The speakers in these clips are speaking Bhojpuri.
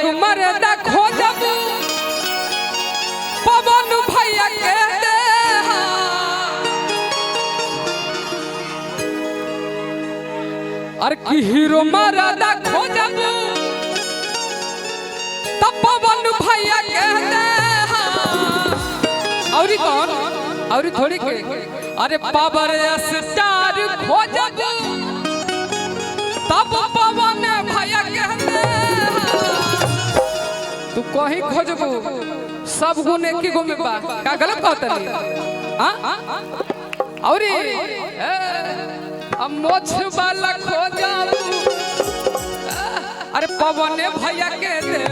एक मर्दा खोजब पवन भैया के दे और की हीरो मर्दा खोजब तब पवन भैया के दे और कौन और थोड़ी के अरे पावर स्टार खोजब तब पवन भैया कहते तू कहीं खोजबू सब गुण एक ही गो में बा का गलत कहता नहीं हां और अब मोछ वाला खोजबू अरे पवन भैया के दे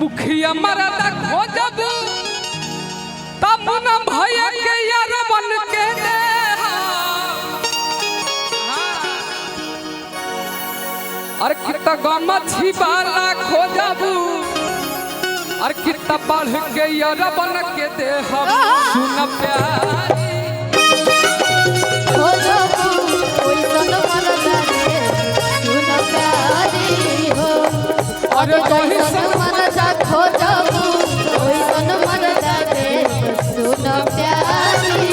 मुखिया मरदा खोजब तब न भैया के यार बन के दे और कितना गमछी वाला खोजब और कितना बढ़ के यार बन के दे हम सुन प्यारी खोजब कोई सन मरदा रे सुन प्यारी हो अरे कहीं मरदा खोजब कोई सन मरदा रे सुन प्यारी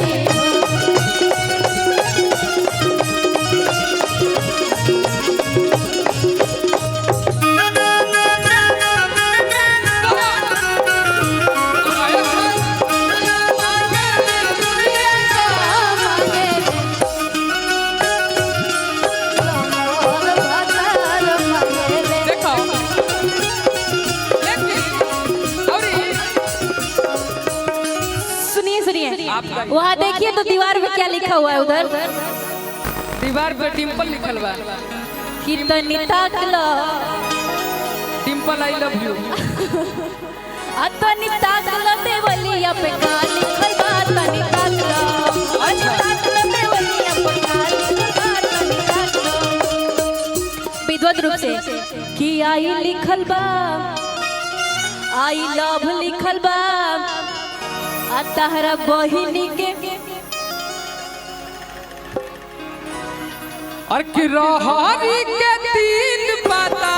वहाँ देखिए तो दीवार पे क्या लिखा हुआ है उधर दीवार पे डिंपल लिखल बा कितनी ताकलो डिंपल आई लव यू अतनी ताकलो देवलिया पे का लिखल बा तनी ताकलो अच्छा ताकलो देवलिया पे का लिखल बा तनी ताकलो विद्वत रूप से कि आई लिखल बा आई लव लिखल बा आ तहरा बहिनी के और कि रोहारी के तीन पता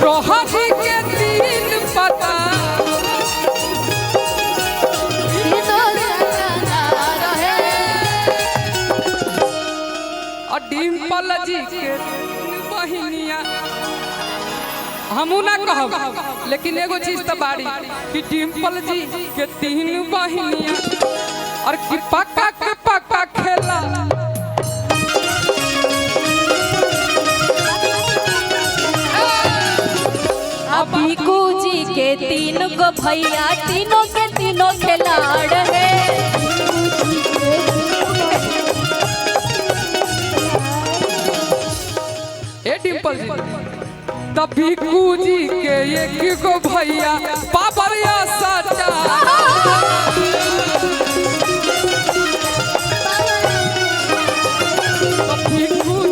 रोहारी के तीन पता और डिंपल जी के बहिनिया हमू ना कहब लेकिन एगो चीज तो बाड़ी कि डिंपल जी के तीन बहिनिया और कि पक्का के पक्का खेला अभी जी के तीन गो भैया तीनों के तीनों खिलाड़ है ए डिंपल जी तभी जी के एक गो भैया पापर या साचा तभी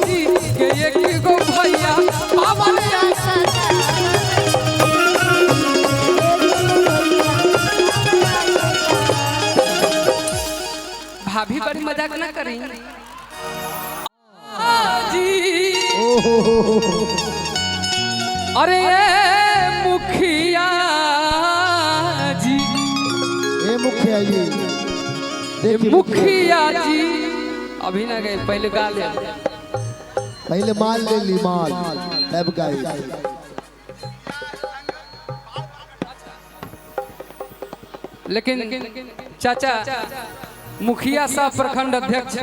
जी के एक गो भैया पापर या भाभी बड़ी मजाक ना करी जी अरे मुखिया जी ए मुखिया जी देखिए मुखिया जी अभी ना गए पहले गा ले पहले माल ले ली माल तब गाई लेकिन चाचा मुखिया साहब प्रखंड अध्यक्ष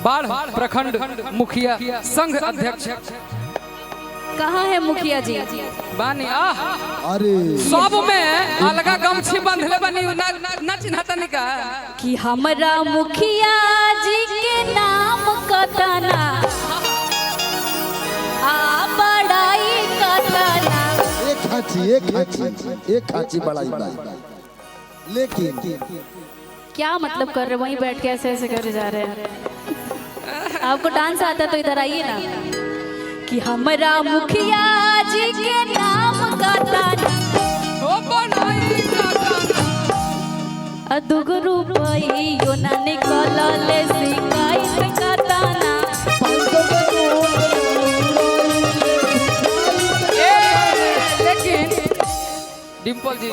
बाढ़ प्रखंड मुखिया संघ अध्यक्ष कहाँ है मुखिया जी बानी अरे सब में अलगा गमछी बंधले बनी ना चिन्हता नहीं का कि हमरा मुखिया जी के नाम कतना आ बड़ाई कतना एक खांची बड़ाई बड़ाई लेकिन क्या मतलब कर रहे वहीं बैठ के ऐसे ऐसे करे जा रहे हैं। आपको डांस आता तो इधर आइए ना कि हमरा मुखिया जी कहियो ना निकलले शिकायत का दाना लेकिन डिम्पल जी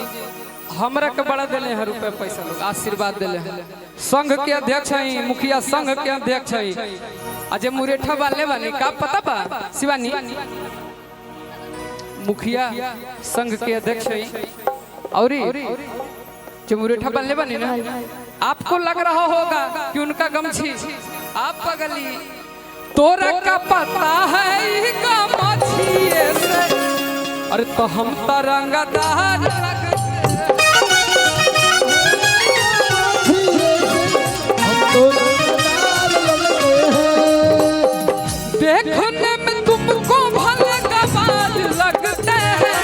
हमरा के बड़ा दिले हैं रुपए पैसा लोग आशीर्वाद दिले हैं संघ के अध्यक्ष हैं मुखिया संघ के अध्यक्ष हैं अजय मुरेठा वाले बनी का पता बा शिवानी मुखिया संघ के अध्यक्ष हैं और जो मुरेठा वाले बनी ना आपको लग रहा होगा कि उनका गमछी आप पगली तोरा का पता है गमछी से अरे तो हम तरंगदार देखने में तुमको भले गवाज लगते हैं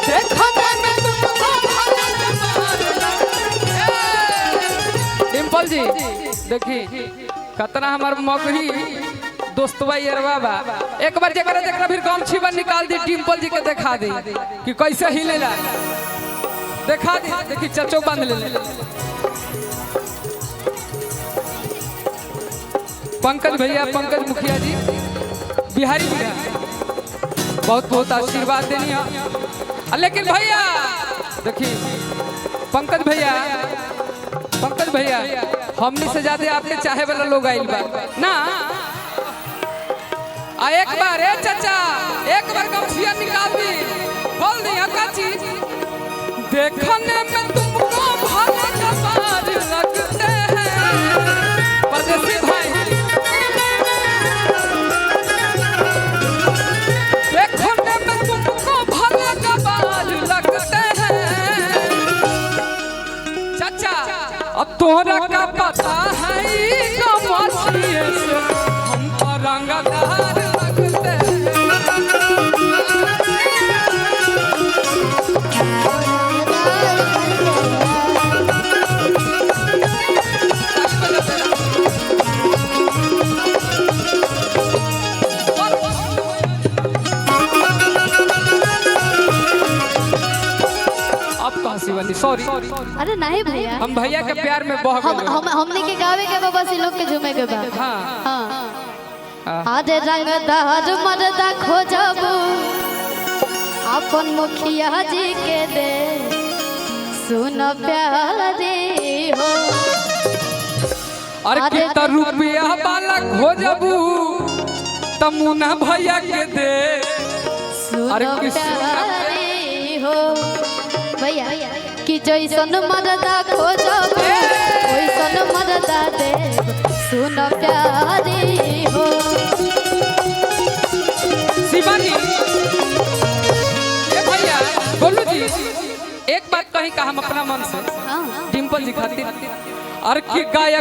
देखने में तुमको भले गवाज लगते हैं डिम्पल जी देखी कतना हमार मगही दोस्तवा यारवा बा एक बार जरा फिर गमछी बन निकाल दी डिम्पल जी के दिखा दी कि कैसे हिलेला दिखा दी देखी चचो बांध ले पंकज भैया पंकज मुखिया जी बिहारी भैया बहुत बहुत आशीर्वाद देनी है लेकिन भैया देखिए पंकज भैया हमने से ज्यादा आपके चाहे वाला लोग आइल बा ना एक बार चाचा एक बार गमछिया निकाल दी बोल दी का चीज देखने में तुमको भले गवाज लगते हैं परदेसी भाई देखने में तुमको भले गवाज लगते हैं चाचा अब तोहरा का पता है गमछी से हम तरंगदार लगते हैं सॉरी अरे नहीं भैया हम भैया के प्यार में बह गए हमने के गावे के बाबा से लोग के झूमे के बा हां अरे रंगदार मर्दा खोजबू अपन मुखिया जी के दे सुन प्यारे हो अरे कितना रुपया वाला खोजबू तमुना भैया के दे सुन प्यारे हो भैया कि जैसन मर्दा खोजबू वैसन मर्दा दे सुन प्यारे हो शिवानी ए भैया बोलू जी एक बात कहीं का हम अपना मन से डिम्पल जी खातिर अरे की गायक